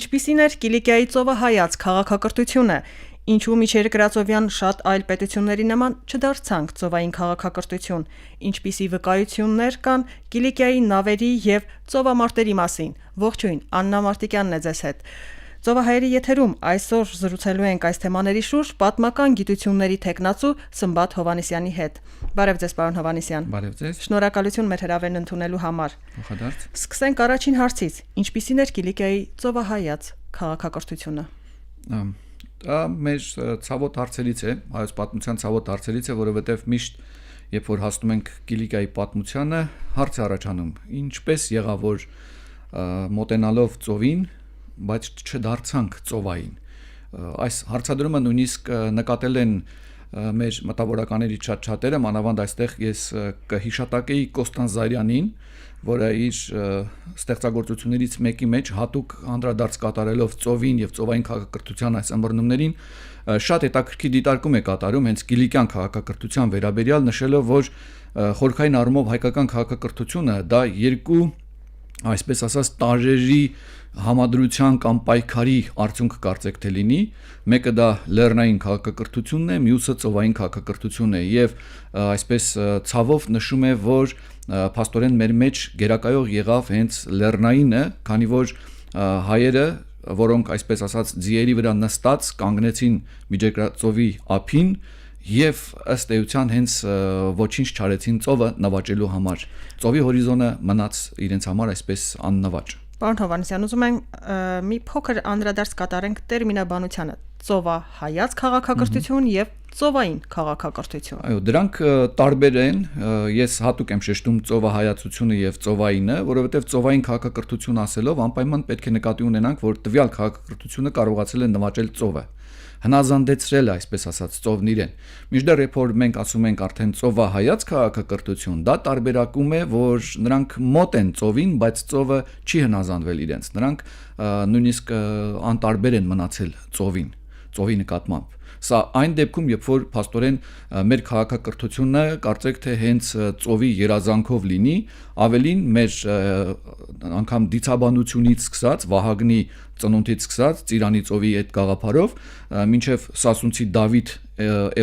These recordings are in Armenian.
Ինչպիսին էր Կիլիկիայի ծովահայաց քաղաքակրթությունը, ինչու միջերկրածովյան շատ այլ պետությունների նման չդարձանք ծովային քաղաքակրթություն, ինչպիսի վկայություններ կան Կիլիկիայի նավերի և ծովամարտերի մասին։ Ողջույն, Աննա Մարտիկյանն է ձեզ հետ։ Ծովահայերի եթերում այսօր զրուցելու ենք այս թեմաների շուրջ պատմական գիտությունների թեկնածու Սմբատ Հովհաննիսյանի հետ։ Բարև ձեզ, պարոն Հովհաննիսյան։ Բարև ձեզ։ Շնորհակալություն մեր հրավերն ընդունելու համար։ Ողջադարձ։ Սկսենք առաջին հարցից. ինչպիսին էր Կիլիկիայի ծովահայաց քաղաքակրթությունը։ Դա մեր ցավոտ հարցերից է, հայոց պատմության ցավոտ հարցերից է, որովհետև միշտ երբ որ հասնում ենք Կիլիկիայի պատմությանը, հարց է առաջանում. ինչպես եղավ որ մոտենալով ծովին, բայց չդարձանք ծովային։ Այս հարցադրումը նույնիսկ նկատել են մեր մտավորականների շատերը, մանավանդ այստեղ ես կհիշատակեի Կոստանց Զարյանին, որը իր ստեղծագործություններից մեկի մեջ հատուկ անդրադարձ կատարելով ծովին եւ ծովային քաղաքակրթության այս ըմբռնումներին շատ հետաքրքիր դիտարկում է կատարում հենց Կիլիկյան քաղաքակրթության վերաբերյալ, նշելով, որ խորքային առումով հայկական քաղաքակրթությունը դա երկու, այսպես ասած, տարերի համադրության կամ պայքարի արդյունք կարծեք թե լինի, մեկը դա լեռնային քաղաքակրթությունն է, մյուսը ծովային քաղաքակրթությունն է եւ այսպես ցավով նշում է, որ փաստորեն մեր մեջ գերակայող եղավ հենց լեռնայինը, քանի որ հայերը, որոնք այսպես ասած ձիերի վրա նստած կանգնեցին Միջերկրածովի ափին եւ ըստ էության հենց ոչինչ չարեցին ծովը նվաճելու համար։ Ծովի հորիզոնը մնաց իրենց համար այսպես աննվաճ։ Պարոն Հովհաննիսյան, ուզում եմ մի փոքր անդրադարձ կատարենք տերմինաբանությանը՝ ծովահայաց քաղաքակրթություն եւ ծովային քաղաքակրթություն։ Այո, դրանք տարբեր են։ Ես հատուկ եմ շեշտում ծովահայացությունը եւ ծովայինը, որովհետեւ ծովային քաղաքակրթություն ասելով անպայման պետք է նկատի ունենանք, որ տվյալ քաղաքակրթությունը կարողացել է նվաճել ծովը, հնազանդեցրել այսպես ասած ծովն իրեն։ Մինչդեռ երբ որ մենք ասում ենք արդեն ծովահայաց քաղաքակրթություն, դա տարբերակում է, որ նրանք մոտ են ծովին, բայց ծովը չի հնազանդվել իրենց։ Նրանք նույնիսկ անտարբեր են մնացել ծովի նկատմամբ։ Սա այն դեպքում, երբ որ փաստորեն մեր քաղաքակրթությունը կարծեք թե հենց ծովի երազանքով լինի, ավելին մեր անգամ դիցաբանությունից սկսած, Վահագնի ծնունդից սկսած, Ծիրանի ծովի այդ գաղափարով, մինչև Սասունցի Դավիթ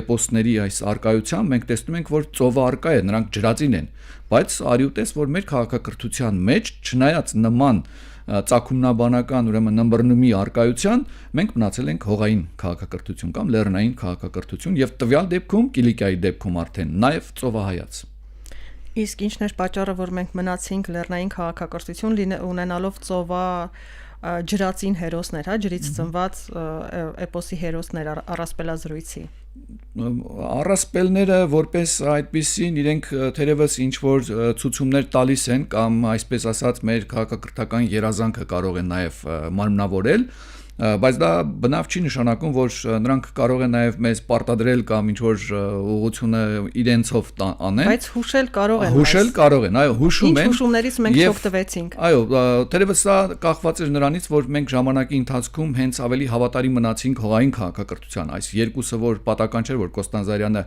էպոսների այս արկայությամբ մենք տեսնում ենք, որ ծովը արկա է, նրանք ջրածին են, բայց արյուտես, որ մեր քաղաքակրթության մեջ, չնայած նման ծագումնաբանական, ուրեմն ըմբռնումի արկայության, մենք մնացել ենք հողային քաղաքակրթություն կամ լեռնային քաղաքակրթություն եւ տվյալ դեպքում Կիլիկիայի դեպքում արդեն նաեւ ծովահայաց։ Իսկ ինչն էր պատճառը, որ մենք մնացինք լեռնային քաղաքակրթություն ունենալով ծովա ջրածին հերոսներ, ջրից ծնված էպոսի հերոսներ առասպելազրույցի։ Առասպելները որպես այդպիսին իրենք թերևս ինչ որ ցուցումներ տալիս են կամ այսպես ասած մեր քաղաքակրթական երազանքը կարող են նաև մարմնավորել, բայց դա բնավ չի նշանակում, որ նրանք կարող են նաև մեզ պարտադրել կամ ինչ որ ուղղությունը իրենցով անեն։ Բայց հուշել կարող են։ Հուշել կարող են, այո, հուշում են։ Ինչ հուշումներից մենք չօգտվեցինք։ Այո, թերևս սա կախված էր նրանից, որ մենք ժամանակի ընթացքում հենց ավելի հավատարիմ մնացինք հողային քաղաքակրթության։ Այս երկուսը, որ պատական չէր, որ Կոստանց Զարյանը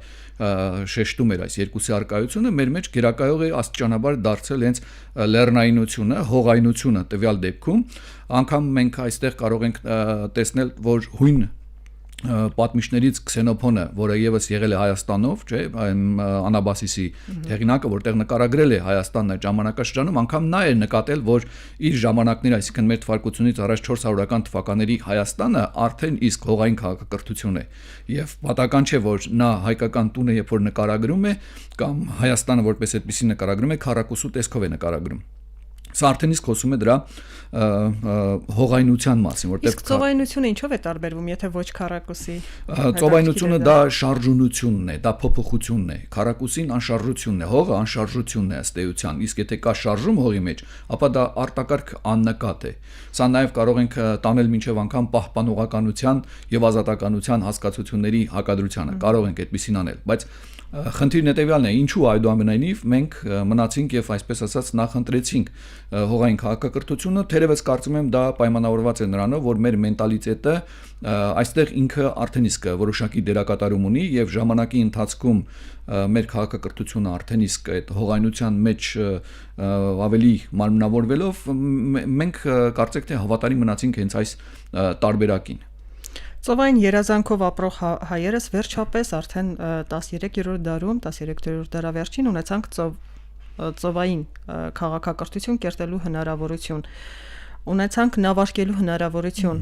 շեշտում էր այս երկուսի արկայությունը, մեր մեջ գերակայող է աստիճանաբար դարձել հենց լեռնայինությունը, հողայնությունը տվյալ դեպքում, անգամ մենք այստեղ կարող ենք տեսնել, որ հույն պատմիչներից Քսենոփոնը, որը եւս եղել է Հայաստանով, չէ, Անաբասիսի հեղինակը, որտեղ նկարագրել է Հայաստանն այդ ժամանակաշրջանում, անգամ նա էր նկատել, որ իր ժամանակները, այսինքն մեր թվարկությունից առաջ 400-ական թվականների Հայաստանը արդեն իսկ հողային քաղաքակրթություն է, եւ պատական չէ, որ նա հայկական տունը երբ որ նկարագրում է կամ Հայաստանը որպես այդպեսի նկարագրում է, քառակուսու տեսքով է նկարագրում։ Սա արդեն իսկ խոսում է դրա հողայնության մասին, որտեղ իսկ ծովայնությունը ինչով է տարբերվում, եթե ոչ քառակուսի։ Ծովայնությունը դա շարժունությունն է, դա փոփոխությունն է, քառակուսին անշարժությունն է, հողը անշարժությունն է ըստ էության, իսկ եթե կա շարժում հողի մեջ, ապա դա արտակարգ աննկատ է։ Սա նաև կարող ենք տանել մինչև անգամ պահպանողականության եւ ազատականության հասկացությունների հակադրությանը, կարող ենք այդպեսին անել, բայց Խնդիրն հետևյալն է, ինչու այդուամենայնիվ մենք մնացինք եւ այսպես ասած նախընտրեցինք հողային քաղաքակրթությունը, թերևս կարծում եմ դա պայմանավորված է նրանով, որ մեր մենտալիտետը այստեղ ինքը արդեն իսկ որոշակի դերակատարում ունի եւ ժամանակի ընթացքում մեր քաղաքակրթությունը արդեն իսկ այդ հողայնության մեջ ավելի մարմնավորվելով մենք կարծեք թե հավատարիմ մնացինք հենց այս տարբերակին։ Ծովային երազանքով ապրող հայերս վերջապես արդեն 13-րդ դարում, 13-րդ դարավերջին ունեցանք ծովային քաղաքակրթություն կերտելու հնարավորություն, ունեցանք նավարկելու հնարավորություն,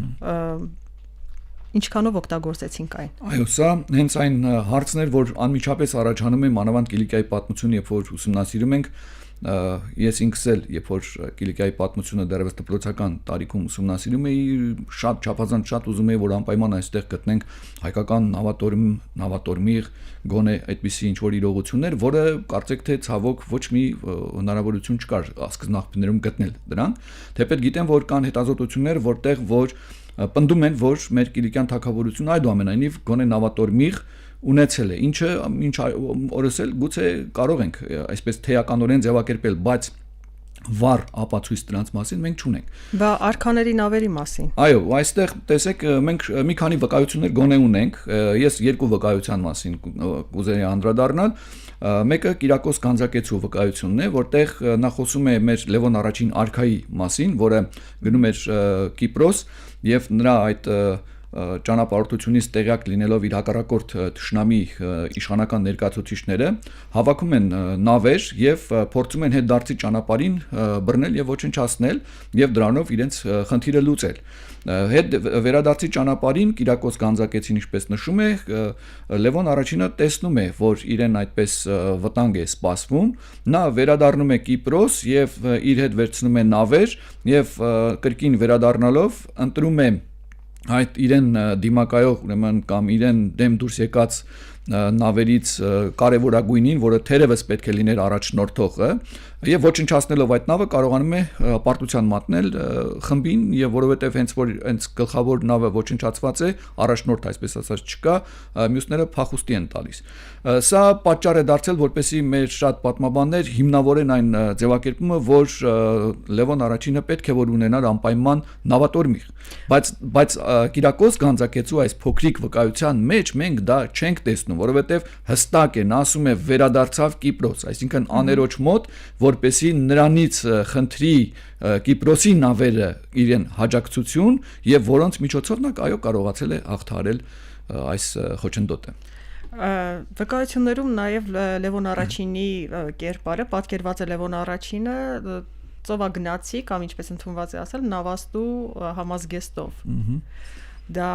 ինչքանով օգտագործեցինք այն։ Այո, սա հենց այն հարցն էր, որ անմիջապես առաջանում է մանավանդ Կիլիկիայի պատմությունը, երբ որ ուսումնասիրում ենք, ես ինքս էլ, երբ որ Կիլիկիայի պատմությունը դեռևս դպրոցական տարիքում ուսումնասիրում էի, չափազանց շատ ուզում էի, որ անպայման այստեղ գտնենք հայկական նավատորմիղ, գոնե այդպիսի ինչ-որ իրողություններ, որը կարծեք թե ցավոք ոչ մի հնարավորություն չկար սկզբնախմբներում գտնել դրանք, թեպետ գիտեմ, որ կան հետազոտություններ, որտեղ որ պնդում են, որ մեր Կիլիկյան թագավորությունը այդուամենայնիվ գոնե նավատորմիղ ունեցել է, ինչը ինչ օրս էլ գուցե կարող ենք այսպես թեականորեն ձևակերպել, բայց վառ ապացույց դրանց մասին մենք չունենք։ Բա արքաների նավերի մասին։ Այո, այստեղ տեսեք մենք մի քանի վկայություններ գոնե ունենք, ես երկու վկայության մասին կուզեի անդրադառնալ, մեկը Կիրակոս Գանձակեցու վկայությունն է, որտեղ նա խոսում է մեր Լևոն առաջին արքայի մասին, որը գնում էր Կիպրոս եւ նրա այդ ճանապարհորդությունից տեղյակ լինելով իր հակառակորդ թշնամի իշխանական ներկայացուցիչները հավաքում են նավեր եւ փորձում են հետդարձի ճանապարհին բռնել եւ ոչնչացնել եւ դրանով իրենց խնդիրը լուծել։ Հետ վերադարձի ճանապարհին Կիրակոս Գանձակեցին ինչպես նշում է, Լևոն առաջինը տեսնում է, որ իրեն այդպես վտանգ է սպասվում, նա վերադառնում է Կիպրոս եւ իր հետ վերցնում է նավեր եւ կրկին վերադառնալով ընտրում է այդ իրեն դիմակայող ուրեմն կամ իրեն դեմ դուրս եկած նավերից կարևորագույնին, որը թերևս պետք է լիներ առաջնորդողը, եւ ոչնչացնելով այդ նավը կարողանում է պարտության մատնել խմբին, եւ որովհետեւ հենց որ հենց գլխավոր նավը ոչնչացված է, առաջնորդ այսպես ասած չկա, մյուսները փախուստի են տալիս։ Սա պատճառ է դարձել, որպեսզի մեր շատ պատմաբաններ հիմնավորեն այն ձևակերպումը, որ Լևոն առաջինը պետք է որ ունենար անպայման նավատորմիղ, բայց Կիրակոս Գանձակեցու այս փոքրիկ վկայության մեջ մենք դա չենք տեսնում, որովհետեւ հստակ է, նա ասում է վերադարձավ Կիպրոս, այսինքն աներոջ մոտ, որպեսի նրանից խնդրի Կիպրոսի նավերը իրեն հաջակցություն եւ որոնց միջոցով նա այո կարողացել է հաղթահարել այս խոչընդոտը։ Վկայություններում նաեւ Լևոն առաջինի կերպարը պատկերված է Լևոն առաջինը ծովագնացի կամ ինչպես ընդունված է ասել նավաստու համազգեստով։ Դա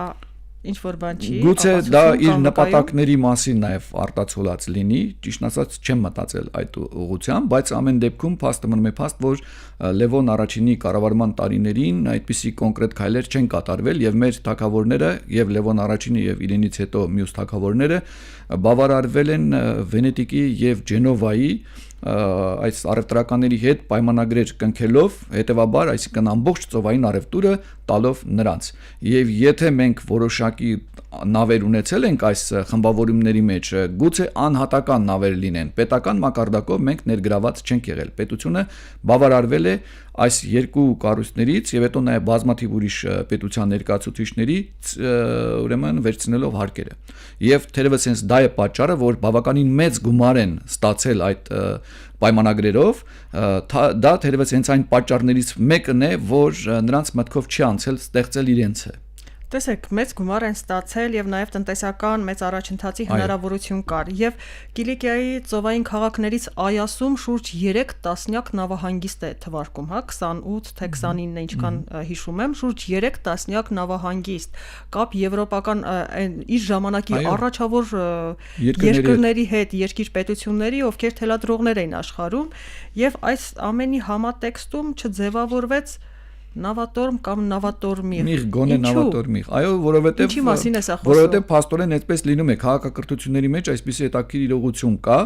ինչ որ բան չի, գուցե դա իր նպատակների մասին նաև արտացոլած լինի, ճիշտ ասած չեմ մտածել այդ ուղղությամբ, բայց ամեն դեպքում փաստը մնում է փաստ, որ Լևոն առաջինի կառավարման տարիներին այդպիսի կոնկրետ քայլեր չեն կատարվել եւ մեր թագավորները եւ Լևոն առաջինը եւ իրենից հետո մյուս թագավորները բավարարվել են Վենետիկի եւ Ջենովայի այս առևտրականների հետ պայմանագրեր կնքելով, հետևաբար, այսինքն ամբողջ ծովային առևտուրը տալով նրանց։ Եվ եթե մենք որոշակի նավեր ունեցել ենք այս խմբավորումների մեջ, գուցե անհատական նավեր լինեն, պետական մակարդակով մենք ներգրաված չենք եղել։ Պետությունը բավարարվել է այս երկու կառույցներից եւ հետո նաեւ բազմաթիվ ուրիշ պետության ներկայացուցիչներից ուրեմն վերցնելով հարկերը։ Եվ թերևս հենց դա է պատճառը, որ բավականին մեծ գումար են ստացել այդ պայմանագրերով, դա թերևս հենց այն պատճառներից մեկն է, որ նրանց մտքով չի անցել ստեղծել իրենցը։ Տեսեք, մեծ գումար են ստացել եւ նաեւ տնտեսական մեծ առաջընթացի հնարավորություն կար եւ Կիլիկիայի ծովային քաղաքներից Այասում շուրջ 3 տասնյակ նավահանգիստ է թվարկում, հա, 28 թե 29-ը ինչքան հիշում եմ, շուրջ 3 տասնյակ նավահանգիստ, կապ եվրոպական իր ժամանակի առաջավոր երկրների հետ, երկիր պետությունների, ովքեր թելադրողներ էին աշխարհում եւ այս ամենի համատեքստում չձևավորվեց նավատորմ կամ նավատորմիղ։ Միղ գոնե նավատորմիղ։ Այո, որովհետև փաստորեն այդպես լինում է քաղաքակրթությունների մեջ այսպիսի հետաքրքիր իրողություն կա,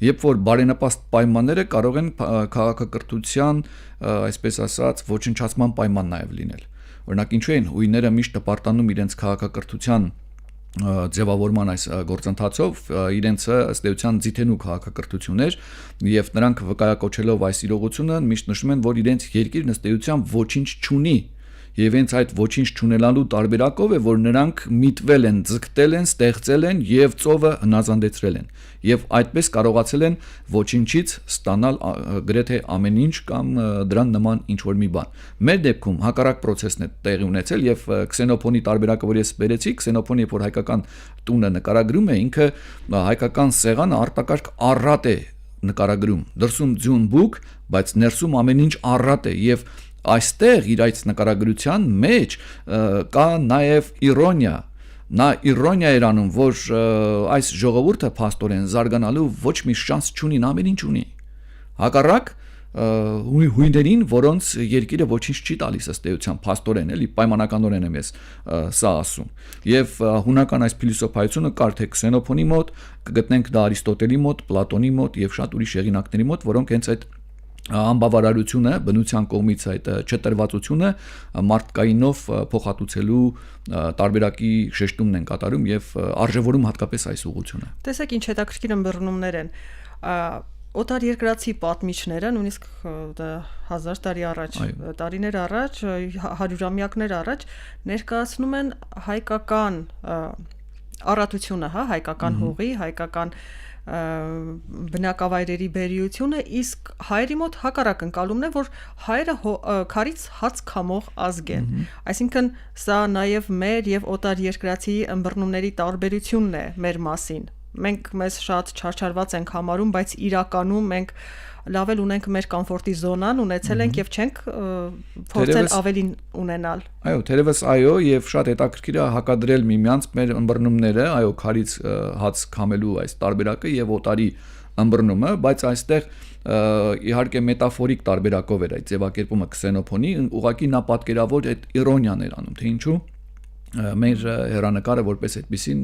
երբ որ բարենպաստ պայմանները կարող են քաղաքակրթության, այսպես ասած, ոչնչացման պայման նաև լինել։ Օրինակ, ինչու են հույները միշտ տպարտանում իրենց քաղաքակրթության ձևավորման այս գործընթացով իրենց ըստ էության ձիթենու քաղաքակրթություններ եւ նրանք վկայակոչելով այս իրողությունը միշտ նշում են, որ իրենց երկիրն ըստ էության ոչինչ չունի եւ հենց այդ ոչինչ չունենալու տարբերակով է, որ նրանք միտվել են, ձգտել են, ստեղծել են եւ ծովը հնազանդեցրել են եւ այդպես կարողացել են ոչինչից ստանալ գրեթե ամեն ինչ կամ դրան նման ինչ որ մի բան։ Մեր դեպքում հակառակ process-ն է տեղի ունեցել եւ Քսենոփոնի տարբերակը, որ ես բերեցի, Քսենոփոնը երբ որ հայկական տունը նկարագրում է, ինքը հայկական սեղանը արտակարգ առատ է նկարագրում, դրսում ձյուն բուկ, բայց ներսում ամեն ինչ առատ է եւ այստեղ իր այդ նկարագրության մեջ կա նաև իրոնիա։ Նա իրոնիա էր անում, որ այս ժողովուրդը փաստորեն զարգանալու ոչ մի շանս չունի, ամեն ինչ ունի։ Հակառակ հույներին, որոնց երկիրը ոչինչ չի տալիս ըստ էության փաստորեն, էլի պայմանականորեն եմ ես սա ասում։ Եվ հունական այս փիլիսոփայությունը կար թե Քսենոփոնի մոտ, կգտնենք դա Արիստոտելի մոտ, Պլատոնի մոտ եւ շատ ուրիշ հեղինակների մոտ, որոնք հենց այդ անբավարարությունը, բնության կողմից այդ չտրվածությունը մարդկայինով փոխհատուցելու տարբերակի շեշտումն են կատարում եւ արժևորում հատկապես այս ուղղությունը։ Տեսեք ինչ հետաքրքիր ըմբռնումներ են։ Օտար երկրացի պատմիչները, նույնիսկ 1000 տարի առաջ, տարիներ առաջ, հարյուրամյակներ առաջ ներկայացնում են հայկական առատությունը, հայկական հողի, հայկական բնակավայրերի բերիությունը, իսկ հայերի մոտ հակառակ ընկալումն է, որ հայերը քարից հաց քամող ազգ են։ Այսինքն սա նաև մեր եւ օտար երկրացի ըմբռնումների տարբերությունն է մեր մասին։ Մենք մեզ շատ չարչարված ենք համարում, բայց իրականում մենք լավ էլ ունենք մեր կոմֆորտի զոնան, ունեցել ենք եւ չենք փորձել ավելին ունենալ։ Այո, թերևս այո, եւ շատ հետաքրքիր է հակադրել միմյանց մեր ըմբռնումները, այո, քարից հաց քամելու այս տարբերակը եւ օտարի ըմբռնումը, բայց այստեղ իհարկե մետաֆորիկ տարբերակով էր այդ ձևակերպումը Քսենոփոնի, ուղղակի նա պատկերավոր այդ իրոնիան էր անում, թե ինչու մեր հերանեկարը որպես այդպեսին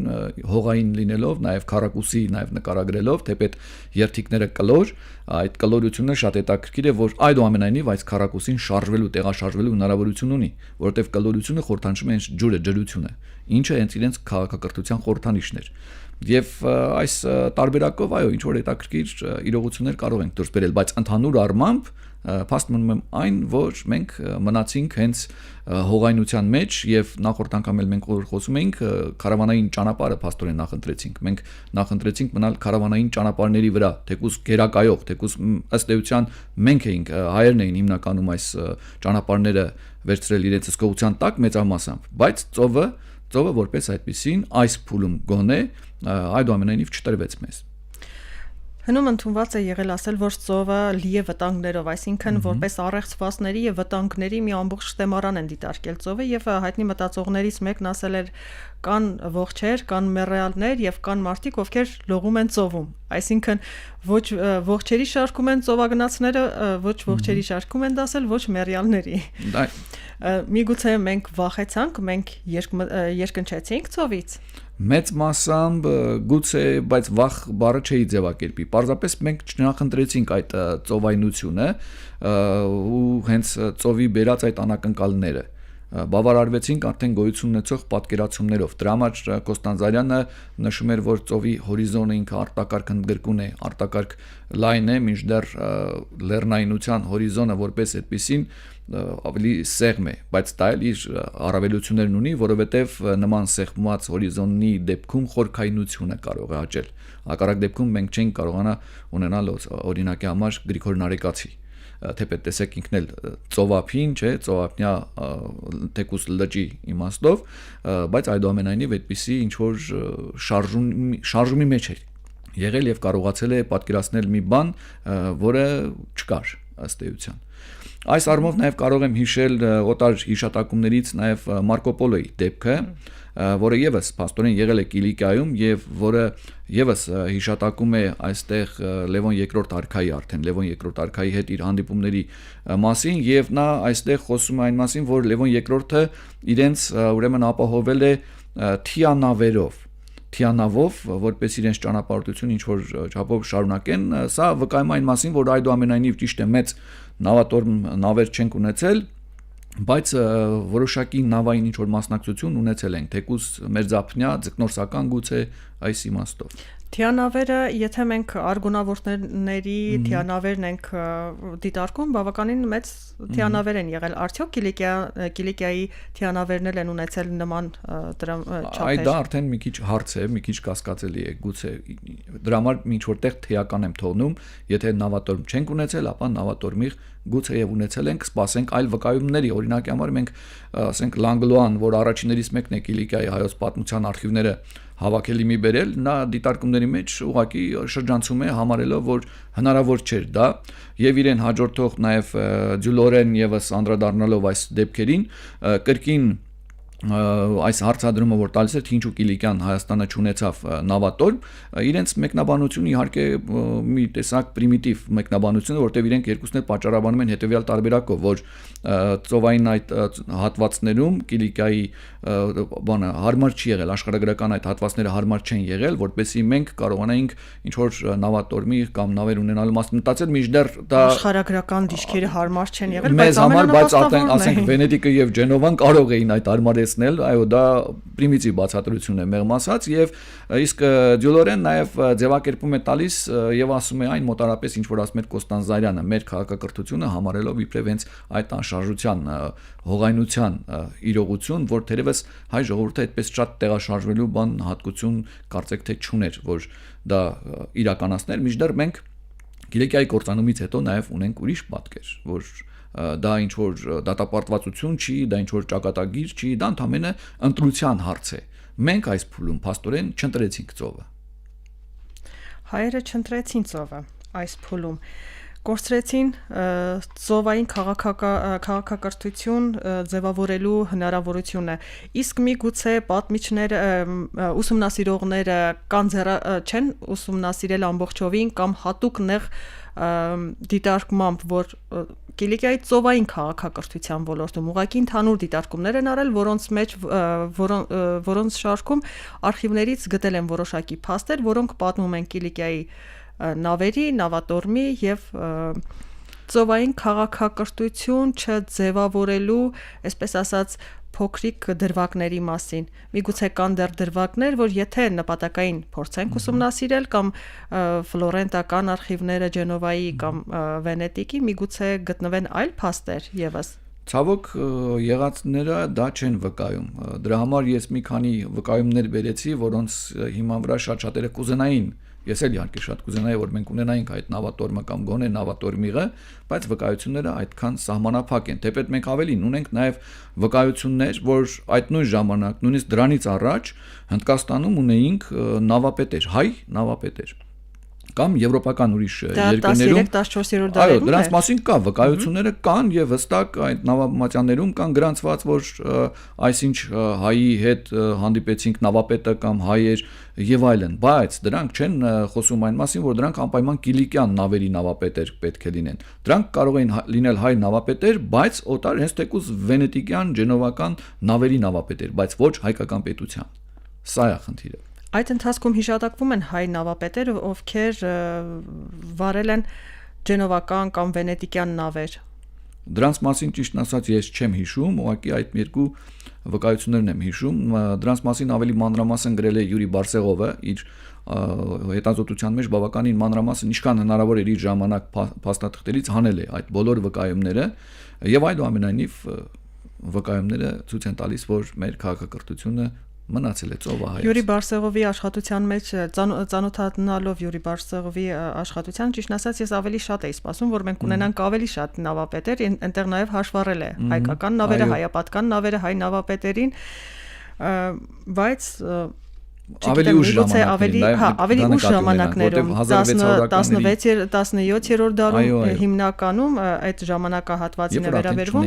հողային լինելով, նաև քառակուսի, նաև նկարագրելով, թեպետ երթիկները կլոր, այդ կլորությունը շատ հետաքրքիր է, որ այդուամենայնիվ այս քառակուսին շարժվելու, տեղաշարժվելու հնարավորություն ունի, որովհետև կլորությունը խորհրդանշում է հենց ջուրը, ջրությունը, ինչը հենց իրենց քաղաքակրթության խորհրդանիշն էր։ Եվ այս տարբերակով այո, ինչ որ հետաքրքիր իրողություններ կարող ենք դուրս բերել, բայց ընդհանուր առմամբ փաստ մնում եմ այն, որ մենք մնացինք հենց հողայնության մեջ եւ նախորդ անգամ էլ մենք խոսում էինք քարավանային ճանապարհը փաստորեն նախընտրեցինք։ Մենք նախընտրեցինք մնալ քարավանային ճանապարհների վրա, թեկուզ գերակայող, թեկուզ ըստ էության մենք էինք հայերն էին հիմնականում այս ճանապարհները վերցրել իրենց հսկողության տակ մեծամասամբ, բայց ծովը որպես այդպեսին այս փուլում գոնե այդուամենայնիվ չտրվեց մեզ։ Հնում ընդունված է եղել ասել, որ ծովը լի է վտանգներով, այսինքն որպես առեղծվածների եւ վտանգների մի ամբողջ թեմարան են դիտարկել ծովը եւ հայտնի մտածողներից մեկն ասել էր կան ողջեր, կան մեռյալներ եւ կան մարդիկ, ովքեր լողում են ծովում։ Այսինքն ոչ ողջերի շարքում են ծովագնացները, ոչ ողջերի շարքում են դասել, ոչ մեռյալների։ Միգուցե մենք վախեցանք, մենք երկնչեցինք ծովից։ Մեծ մասամբ գուցե, բայց վախ բառը չէի ձևակերպի։ Պարզապես մենք չնախընտրեցինք այդ ծովայնությունը ու հենց ծովի բերած այդ անակնկալները։ Բավարարվեցինք արդեն գոյություն ունեցող պատկերացումներով։ Դրա համար Կոստանդզարյանը նշում էր, որ ծովի հորիզոնը ինքը արտակարգ ընդգրկուն է, արտակարգ լայն է, մինչդեռ լեռնայնության հորիզոնը որպես այդպեսին ավելի սեղմ է, բայց դա էլ իր առավելություններն ունի, որովհետև նման սեղմված հորիզոնի դեպքում խորքայնությունը կարող է աճել։ Հակառակ դեպքում մենք չենք կարողանա ունենալ օրինակի համար Գրիգոր Նարեկացի, թեպետ տեսեք ինքն էլ ծովափին, չէ, ծովափնյա թեկուս լճի իմաստով, բայց այդուամենայնիվ այդպիսի ինչ որ շարժումի մեջ է եղել եւ կարողացել է պատկերացնել մի բան, որը չկար ըստ էության։ Այս առումով նաև կարող եմ հիշել օտար հիշատակումներից նաև Մարկո Պոլոյի դեպքը, որը եւս փաստորեն եղել է Կիլիկիայում եւ որը եւս հիշատակում է այստեղ Լևոն II արքայի արդեն Լևոն II արքայի հետ իր հանդիպումների մասին եւ նա այստեղ խոսում է այն մասին, որ Լևոն II-ը իրենց ուրեմն ապահովել է թիանավով, որպես իրենց ճանապարհորդություն ինչ որ չափով շարունակեն, սա վկայում այն մասին, որ այդուամենայնիվ ճիշտ է մեծ նավատորմ նավեր չենք ունեցել, բայց որոշակի նավային ինչ որ մասնակցություն ունեցել ենք, թեկուզ մեր ձափնյա ձկնորսական գուցե այս իմաստով։ Թիանավերը, եթե մենք արգոնավորների թիանավերն ենք դիտարկում, բավականին մեծ թիանավեր են եղել։ Արդյոք Կիլիկիայի թիանավերն են ունեցել նման չափեր։ Այդ դա արդեն մի քիչ հարց է, մի քիչ կասկածելի է, գուցե դրա համար ինչ որտեղ թեական եմ թողնում, եթե նավատորմ չենք ունեցել, ապա նավատորմի գուցե եւ ունեցել ենք, սպասենք այլ վկայումների, օրինակի համար մենք ասենք Լանգլոան, որ առաջիններից մեկն է Կիլիկիայի հայոց պատմության արխիվները հավաքելի մի բերել, նա դիտարկումների մեջ ուղղակի շրջանցում է համարելով, որ հնարավոր չէր դա եւ իրեն հաջորդող նաեւ Դյուլորեն եւս անդրադառնալով այս դեպքերին կրկին այս հարցադրումը որ տալիս էր թե ինչու Կիլիկյան Հայաստանը չունեցավ նավատորմ, իրենց մեկնաբանությունը իհարկե մի տեսակ պրիմիտիվ մեկնաբանություն է, որտեղ իրենք երկուսն էլ պատճառաբանում են հետեւյալ տարբերակով, որ ծովային այդ հատվածներում Կիլիկիայի բանը հարմար չի եղել, աշխարհագրական այդ հատվածները հարմար չեն եղել, որպեսզի մենք կարողանայինք ինչ որ նավատորմի կամ նավեր ունենալու մասին մտածել, մինչդեռ դա աշխարհագրական դիշքերը հարմար չեն եղել, բայց ամենանպաստավորն ասենք Վենետիկը եւ Ջենովան կարող էին այդ հարմարեցնել, այո, դա պրիմիտիվ բացատրություն է մեղմ ասած եւ իսկ Դյուլորեն նաեւ ձևակերպում է տալիս եւ ասում է այն մոտարապես ինչ որ ասում է Կոստանզարյանը, մեր քաղաքակրթությունը համարելով իբրև հենց այդ անշարժության հողայնության իրողություն, որ թերևս հայ ժողովուրդը այդպես շատ տեղաշարժվելու բան հատկություն կարծեք թե չուներ, որ դա իրականացներ, մինչդեռ մենք Կիլիկիայի կործանումից հետո նաև ունենք ուրիշ պատկեր, որ դա ինչ որ դատապարտվածություն չի, դա ինչ որ ճակատագիր չի, դա ընդհանրապես ընտրության հարց է։ Մենք այս փուլում փաստորեն չընտրեցինք ծովը։ Հայերը չընտրեցին ծովը այս փուլում։ Կորցրեցին ծովային քաղաքակրթություն ձևավորելու հնարավորությունը։ Իսկ միգուցե պատմիչները, ուսումնասիրողները չեն ուսումնասիրել ամբողջովին կամ հատուկ նեղ դիտարկմամբ, որ Կիլիկիայի ծովային քաղաքակրթության ոլորտում ուղղակի ընդհանուր դիտարկումներ են արել, որոնց շարքում արխիվներից գտել են որոշակի փաստեր, որոնք պատմում են Կիլիկիայի նավերի, նավատորմի եւ ծովային քաղաքակրթություն չձևավորելու, այսպես ասած, փոքրիկ դրվագների մասին։ Միգուցե կան դեռ դրվագներ, որ եթե նպատակային փորձենք ուսումնասիրել կամ ֆլորենտական արխիվները Ջենովայի կամ Վենետիկի, միգուցե գտնվեն այլ փաստեր եւս։ Ցավոք եղածները դա չեն վկայում։ Դրա համար ես մի քանի վկայումներ բերեցի, որոնց հիման վրա շատ-շատերը կուզենային Ես էլ իհարկե շատ կուզենայի, որ մենք ունենայինք այդ նավատորմը կամ գոնե նավատորմիղը, բայց վկայությունները այդքան սահմանափակ են։ Թեպետ մենք ավելին ունենք նաև վկայություններ, որ այդ նույն ժամանակ, նույնիսկ դրանից առաջ Հնդկաստանում ունեինք նավապետեր, հայ նավապետեր կամ եվրոպական ուրիշ երկրներում 13-14-րդ դարերում։ Այո, դրանց մասին կա վկայությունները կան եւ հստակ այդ նավամատյաններում կան գրանցված, որ այսինչ հայի հետ հանդիպեցինք նավապետը կամ հայեր եւ այլն, բայց դրանք չեն խոսում այն մասին, որ դրանք անպայման Կիլիկյան նավերի նավապետեր պետք է լինեն։ Դրանք կարող են լինել հայ նավապետեր, բայց օտար հենց թեկուզ վենետիկյան, ջենովական նավերի նավապետեր, բայց ոչ հայկական պետության։ Սա է խնդիրը։ Այդ ընթացքում հիշատակվում են հայ նավապետեր, ովքեր վարել են ջենովական կամ վենետիկյան նավեր։ Դրանց մասին ճիշտն ասած ես չեմ հիշում, ուղղակի այդ երկու վկայություններն եմ հիշում, դրանց մասին ավելի մանրամասն գրել է Յուրի Բարսեղովը իր հետազոտության մեջ բավականին մանրամասն ինչքան հնարավոր էր իր ժամանակ փաստաթղթերից հանել է այդ բոլոր վկայումները եւ այդուամենայնիվ վկայումները ցույց են տալիս, որ մեր քաղաքակրթությունը մնացել է ծովահայց։ Յուրի Բարսեղովի աշխատության մեջ ծանոթանալով Յուրի Բարսեղովի աշխատության, ճիշտ ասած, ես ավելի շատ էի սպասում, որ մենք ունենանք ավելի շատ նավապետեր, այնտեղ նաև հաշվառել է հայկական նավերը, հայապատական նավերը, հայ նավապետերին, բայց ավելի ուշ ժամանակներում 16-17-րդ դարում հիմնականում այդ ժամանակահատվածին է վերաբերվում։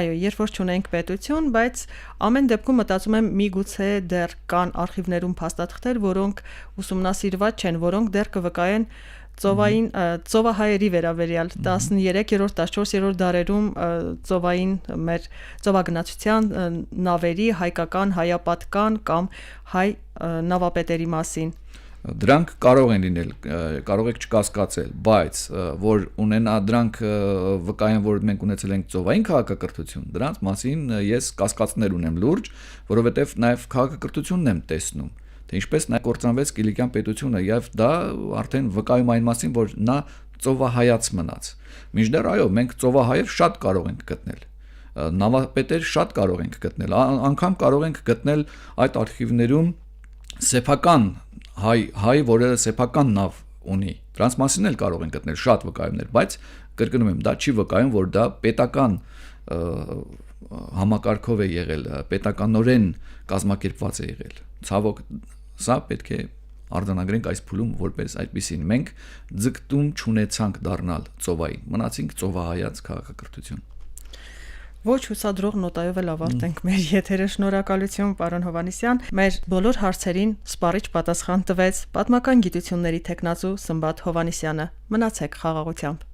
Այո, երբ որ չունենք պետություն, բայց ամեն դեպքում մտածում եմ միգուցե դեռ կան արխիվներում փաստաթղթեր, որոնք ուսումնասիրված չեն, որոնք դեռ կվկայեն ծովահայերի վերաբերյալ 13-րդ, 14-րդ դարերում ծովային մեր ծովագնացության նավերի հայկական, հայապատական կամ հայ նավապետերի մասին։ Դրանք կարող են լինել, կարող եք չկասկածել, բայց որ ունենա դրանք վկայեն, որ մենք ունեցել ենք ծովային քաղաքակրթություն, դրանց մասին ես կասկածներ ունեմ լուրջ, որովհետև նաև քաղաքակրթությունն եմ տեսնում, թե ինչպես նա կործանվեց Կիլիկյան պետությունը եւ դա արդեն վկայում այն մասին, որ նա ծովահայաց մնաց։ Մինչդեռ այո, մենք ծովահայեր շատ կարող ենք գտնել։ Նավապետեր շատ կարող ենք գտնել, անգամ կարող ենք գտնել այդ արխիվներում սեփական հայ, որը սեփական նավ ունի։ Դրանց մասին էլ կարող են գտնել շատ վկայումներ, բայց կրկնում եմ, դա չի վկայում, որ դա պետական համակարգով է եղել, պետականորեն կազմակերպված է եղել։ Ցավոք, սա պետք է արձանագրենք այս փուլում որպես այդպեսին։ Մենք ձգտում չունեցանք դառնալ ծովային, մնացինք ծովահայաց քաղաքակրթություն։ Ոչ հուսադրող նոտայով էլ ավարտենք մեր եթերը։ Շնորհակալություն, պարոն Հովհաննիսյան։ Մեր բոլոր հարցերին սպառիչ պատասխան տվեց պատմական գիտությունների թեկնածու Սմբատ Հովհաննիսյանը։ Մնացեք խաղաղությամբ։